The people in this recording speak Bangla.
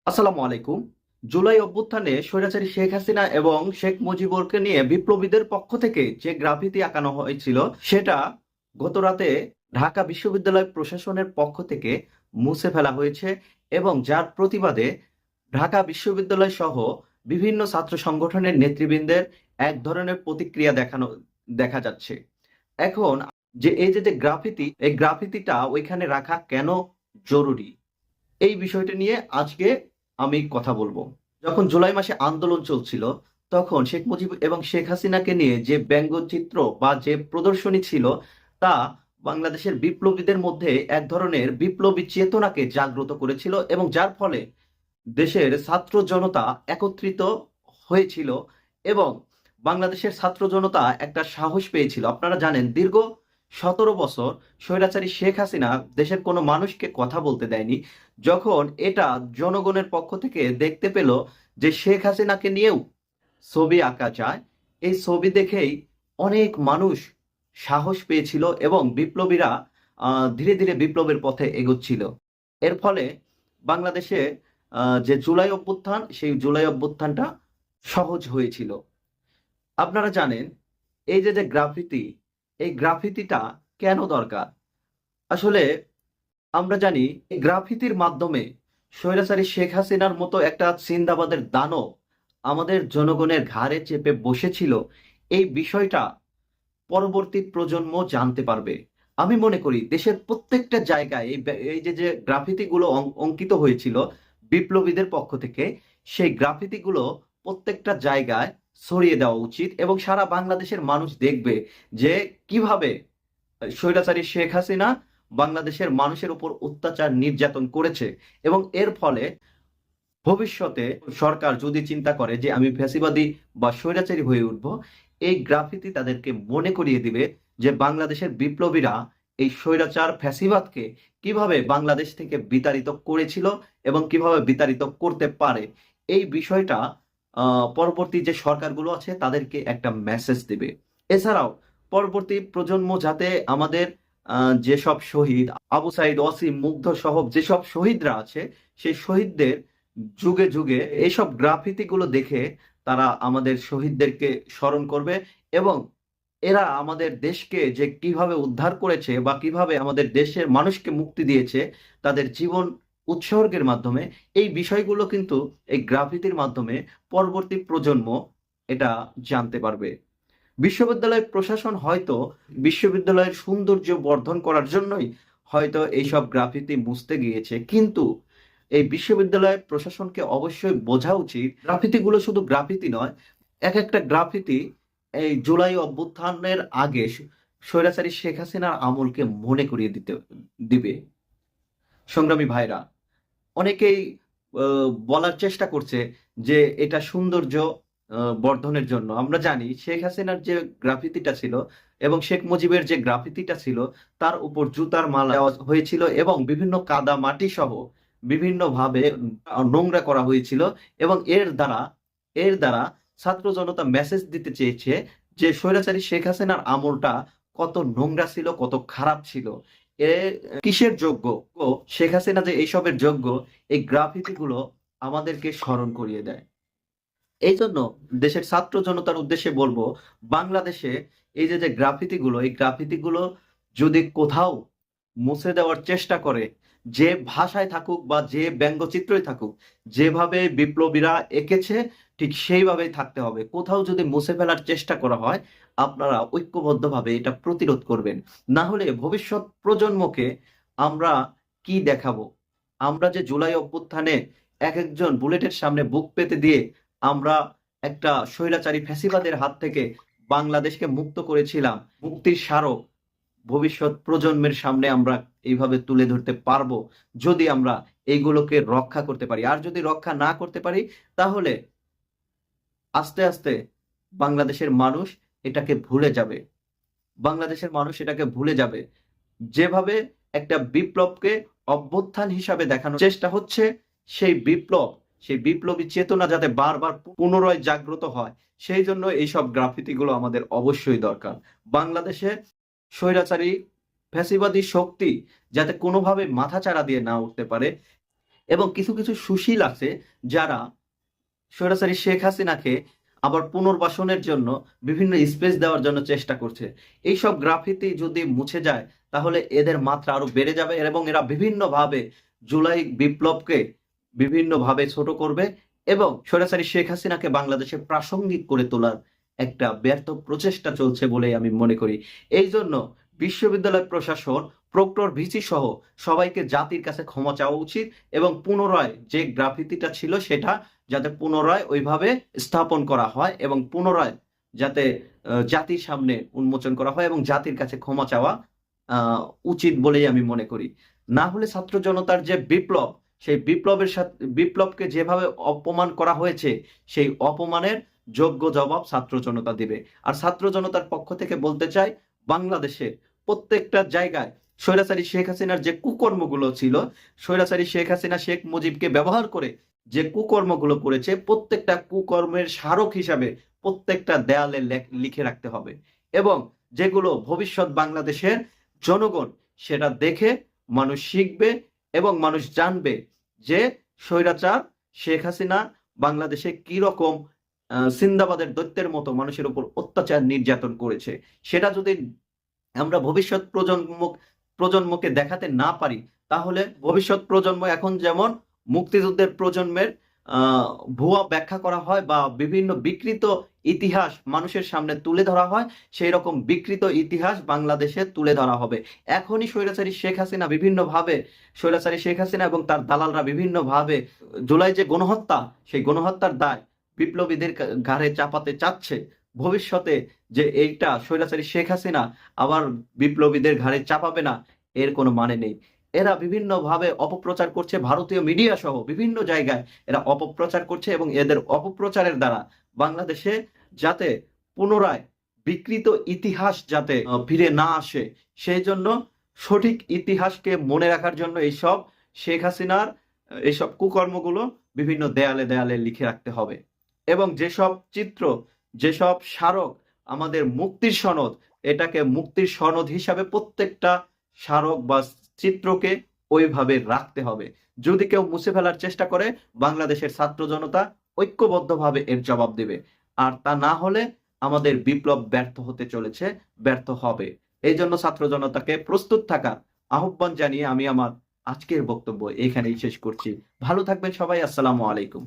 আসসালামু আলাইকুম। জুলাই অভ্যুত্থানে স্বৈরাচারী শেখ হাসিনা এবং শেখ মুজিবুরকে নিয়ে বিপ্লবীদের পক্ষ থেকে যে গ্রাফিতি আঁকানো হয়েছিল সেটা গত রাতে ঢাকা বিশ্ববিদ্যালয় প্রশাসনের পক্ষ থেকে মুছে ফেলা হয়েছে এবং যার প্রতিবাদে ঢাকা বিশ্ববিদ্যালয় সহ বিভিন্ন ছাত্র সংগঠনের নেতৃবৃন্দের এক ধরনের প্রতিক্রিয়া দেখা যাচ্ছে। এখন এই যে গ্রাফিতি, এই গ্রাফিতিটা ওইখানে রাখা কেন জরুরি, এই বিষয়টা নিয়ে আজকে আমি কথা বলবো। যখন জুলাই মাসে আন্দোলন চলছিল, তখন শেখ মুজিব এবং শেখ হাসিনাকে নিয়ে যে ব্যঙ্গচিত্র বা যে প্রদর্শনী ছিল, তা বাংলাদেশের বিপ্লবীদের মধ্যে এক ধরনের বিপ্লবী চেতনাকে জাগ্রত করেছিল এবং যার ফলে দেশের ছাত্র জনতা একত্রিত হয়েছিল এবং বাংলাদেশের ছাত্র জনতা একটা সাহস পেয়েছিল। আপনারা জানেন, দীর্ঘ 17 বছর স্বৈরাচারী শেখ হাসিনা দেশের কোনো মানুষকে কথা বলতে দেয়নি। যখন এটা জনগণের পক্ষ থেকে দেখতে পেল যে শেখ হাসিনাকে নিয়েও ছবি আঁকা যায়, এই ছবি দেখেই অনেক মানুষ সাহস পেয়েছিল এবং বিপ্লবীরা ধীরে ধীরে বিপ্লবের পথে এগোচ্ছিল। এর ফলে বাংলাদেশে যে জুলাই অভ্যুত্থান, সেই জুলাই অভ্যুত্থানটা সহজ হয়েছিল। আপনারা জানেন, এই যে যে গ্রাফিতি, এই গ্রাফিতিটা কেন দরকার? আসলে আমরা জানি, এই গ্রাফিতির মাধ্যমে স্বৈরাচারী শেখ হাসিনার মতো একটা জিন্দাবাদের দানব আমাদের জনগণের ঘাড়ে চেপে বসেছিল, এই বিষয়টা পরবর্তী প্রজন্ম জানতে পারবে। আমি মনে করি দেশের প্রত্যেকটা জায়গায় এই যে যে গ্রাফিতি গুলো অঙ্কিত হয়েছিল বিপ্লবীদের পক্ষ থেকে, সেই গ্রাফিতি গুলো প্রত্যেকটা জায়গায় ছড়িয়ে দেওয়া উচিত এবং সারা বাংলাদেশের মানুষ দেখবে যে কিভাবে স্বৈরাচারী শেখ হাসিনা বাংলাদেশের মানুষের উপর অত্যাচার নির্যাতন করেছে। এবং এর ফলে ভবিষ্যতে সরকার যদি চিন্তা করে যে আমি ফ্যাসিবাদী বা স্বৈরাচারী হয়ে উঠব, এই গ্রাফিতি তাদেরকে মনে করিয়ে দিবে যে বাংলাদেশের বিপ্লবীরা এই স্বৈরাচার ফ্যাসিবাদকে কিভাবে বাংলাদেশ থেকে বিতাড়িত করেছিল এবং কিভাবে বিতাড়িত করতে পারে। এই বিষয়টা পরবর্তী যে সরকারগুলো আছে তাদেরকে একটা মেসেজ দিবে। এছাড়াও পরবর্তী প্রজন্ম যাতে আমাদের যেসব শহীদ আবু সাইদ, ওয়াসিম, মুগ্ধ সহ যেসব শহীদরা আছে, সেই শহীদদের যুগে যুগে এইসব গ্রাফিতি গুলো দেখে তারা আমাদের শহীদদেরকে স্মরণ করবে এবং এরা আমাদের দেশকে যে কিভাবে উদ্ধার করেছে বা কিভাবে আমাদের দেশের মানুষকে মুক্তি দিয়েছে তাদের জীবন উৎসর্গের মাধ্যমে, এই বিষয়গুলো কিন্তু এই গ্রাফিতির মাধ্যমে পরবর্তী প্রজন্ম এটা জানতে পারবে। বিশ্ববিদ্যালয় প্রশাসন হয়তো বিশ্ববিদ্যালয়ের সৌন্দর্য বর্ধন করার জন্যই হয়তো এইসব গ্রাফিতি মুছতে গিয়েছে, কিন্তু এই বিশ্ববিদ্যালয়ের প্রশাসনকে অবশ্যই বোঝা উচিত গ্রাফিতি গুলো শুধু গ্রাফিতি নয়। এক একটা গ্রাফিতি এই জুলাই অভ্যুত্থানের আগে স্বৈরাচারী শেখ হাসিনার আমলকে মনে করিয়ে দিবে। সংগ্রামী ভাইরা, অনেকেই বলার চেষ্টা করছে যে এটা সৌন্দর্য বর্ধনের জন্য। আমরা জানি শেখ হাসিনার যে গ্রাফিতিটা ছিল এবং শেখ মুজিবের যে গ্রাফিতিটা ছিল, তার উপর জুতার মালা দেওয়া হয়েছিল এবং বিভিন্ন কাদা মাটি সহ বিভিন্ন ভাবে নোংরা করা হয়েছিল এবং এর দ্বারা ছাত্র জনতা মেসেজ দিতে চেয়েছে যে স্বৈরাচারী শেখ হাসিনার আমলটা কত নোংরা ছিল, কত খারাপ ছিল। এ কিসের যোগ্য? শেখ হাসিনা যে এইসবের যোগ্য, এই গ্রাফিতি গুলো আমাদেরকে স্মরণ করিয়ে দেয়। এই জন্য দেশের ছাত্র জনতার উদ্দেশ্যে বলবো, বাংলাদেশে এই যে যে গ্রাফিতি গুলো, এই গ্রাফিতি গুলো যদি কোথাও মুছে দেওয়ার চেষ্টা করে, যে ভাষায় থাকুক বা যে ব্যঙ্গচিত্রই থাকুক, যেভাবে বিপ্লবীরা এঁকেছে ঠিক সেইভাবেই থাকতে হবে। কোথাও যদি মুছে ফেলার চেষ্টা করা হয়, আপনারা ঐক্যবদ্ধভাবে এটা প্রতিরোধ করবেন। না হলে ভবিষ্যৎ প্রজন্মকে আমরা কি দেখাবো? আমরা যে জুলাই অভ্যুত্থানে এক একজন বুলেটের সামনে বুক পেতে দিয়ে আমরা একটা স্বৈরাচারী ফ্যাসিবাদের হাত থেকে বাংলাদেশকে মুক্ত করেছিলাম, মুক্তির স্মারক ভবিষ্যৎ প্রজন্মের সামনে আমরা এইভাবে তুলে ধরতে পারবো যদি আমরা এইগুলোকে রক্ষা করতে পারি। আর যদি রক্ষা না করতে পারি, তাহলে আস্তে আস্তে বাংলাদেশের মানুষ এটাকে ভুলে যাবে। বাংলাদেশের মানুষ এটাকে ভুলে যাবে। যেভাবে একটা বিপ্লবকে অভ্যুত্থান হিসাবে দেখানোর চেষ্টা হচ্ছে, সেই বিপ্লব, সেই বিপ্লবী চেতনা যাতে বারবার পুনরায় জাগ্রত হয়, সেই জন্য এইসব গ্রাফিতি গুলো আমাদের অবশ্যই দরকার। বাংলাদেশে স্বৈরাচারী ফ্যাসিবাদী শক্তি যাতে কোনোভাবে মাথাচাড়া দিয়ে না উঠতে পারে, এবং কিছু কিছু সুশীল আছে যারা স্বৈরাচারী শেখ হাসিনাকে আবার পুনর্বাসনের জন্য বিভিন্ন স্পেস দেওয়ার জন্য চেষ্টা করছে। এইসব গ্রাফিতি যদি মুছে যায় তাহলে এদের মাত্রা আরো বেড়ে যাবে এবং এরা বিভিন্নভাবে জুলাই বিপ্লবকে বিভিন্নভাবে ছোট করবে এবং স্বৈরাচারী শেখ হাসিনাকে বাংলাদেশে প্রাসঙ্গিক করে তোলার একটা ব্যর্থ প্রচেষ্টা চলছে বলেই আমি মনে করি। এই জন্য বিশ্ববিদ্যালয় প্রশাসন, প্রক্টর, ভিসি সহ সবাইকে জাতির কাছে ক্ষমা চাওয়া উচিত এবং পুনরায় যে গ্রাফিতিটা ছিল সেটা যাতে পুনরায় ওইভাবে স্থাপন করা হয় এবং পুনরায় যাতে জাতির সামনে উন্মোচন করা হয় এবং জাতির কাছে ক্ষমা চাওয়া উচিত বলেই আমি মনে করি। না হলে ছাত্র জনতার যে বিপ্লব, সেই বিপ্লবের সাথে বিপ্লবকে যেভাবে অপমান করা হয়েছে সেই অপমানের যোগ্য জবাব ছাত্র জনতা দিবে। আর ছাত্র জনতার পক্ষ থেকে বলতে চাই, বাংলাদেশে প্রত্যেকটা জায়গায় স্বৈরাচারী শেখ হাসিনার যে কুকর্মগুলো ছিল, স্বৈরাচারী শেখ হাসিনা শেখ মুজিবকে ব্যবহার করে যে কুকর্মগুলো করেছে, প্রত্যেকটা কুকর্মের স্মারক হিসাবে প্রত্যেকটা দেয়ালে লিখে রাখতে হবে এবং যেগুলো ভবিষ্যৎ বাংলাদেশের জনগণ সেটা দেখে মানুষ শিখবে এবং মানুষ জানবে যে স্বৈরাচার শেখ হাসিনা বাংলাদেশে কি রকম সিন্দাবাদের দৈত্যের মতো মানুষের উপর অত্যাচার নির্যাতন করেছে। সেটা যদি আমরা ভবিষ্যৎ প্রজন্মকে দেখাতে না পারি তাহলে ভবিষ্যৎ প্রজন্ম এখন যেমন মুক্তিযুদ্ধের প্রজন্মের ভুয়া ব্যাখ্যা করা হয় বা বিভিন্ন বিকৃত ইতিহাস মানুষের সামনে তুলে ধরা হয়, সেই রকম বিকৃত ইতিহাস বাংলাদেশে তুলে ধরা হবে। এখনই স্বৈরাচারী শেখ হাসিনা এবং তার দালালরা বিভিন্নভাবে জুলাই যে গণহত্যা, সেই গণহত্যার দায় বিপ্লবীদের ঘাড়ে চাপাতে চাচ্ছে। ভবিষ্যতে যে এইটা স্বৈরাচারী শেখ হাসিনা আবার বিপ্লবীদের ঘাড়ে চাপাবে না, এর কোনো মানে নেই। এরা বিভিন্নভাবে অপপ্রচার করছে, ভারতীয় মিডিয়া সহ বিভিন্ন জায়গায় এরা অপপ্রচার করছে এবং এদের অপপ্রচারের দ্বারা বাংলাদেশে যাতে পুনরায় বিকৃত ইতিহাস যাতে ফিরে না আসে, সেই জন্য সঠিক ইতিহাসকে মনে রাখার জন্য এইসব শেখ হাসিনার এইসব কুকর্মগুলো বিভিন্ন দেয়ালে দেয়ালে লিখে রাখতে হবে এবং যেসব চিত্র, যেসব স্মারক আমাদের মুক্তির সনদ, এটাকে মুক্তির সনদ হিসাবে প্রত্যেকটা স্মারক বা চিত্রকে ওইভাবে রাখতে হবে। যদি কেউ মুছে ফেলার চেষ্টা করে, বাংলাদেশের ছাত্র জনতা ঐক্যবদ্ধভাবে এর জবাব দেবে। আর তা না হলে আমাদের বিপ্লব ব্যর্থ হতে চলেছে, ব্যর্থ হবে। এই জন্য ছাত্র জনতাকে প্রস্তুত থাকার আহ্বান জানিয়ে আমি আমার আজকের বক্তব্য এখানেই শেষ করছি। ভালো থাকবেন সবাই। আসসালামু আলাইকুম।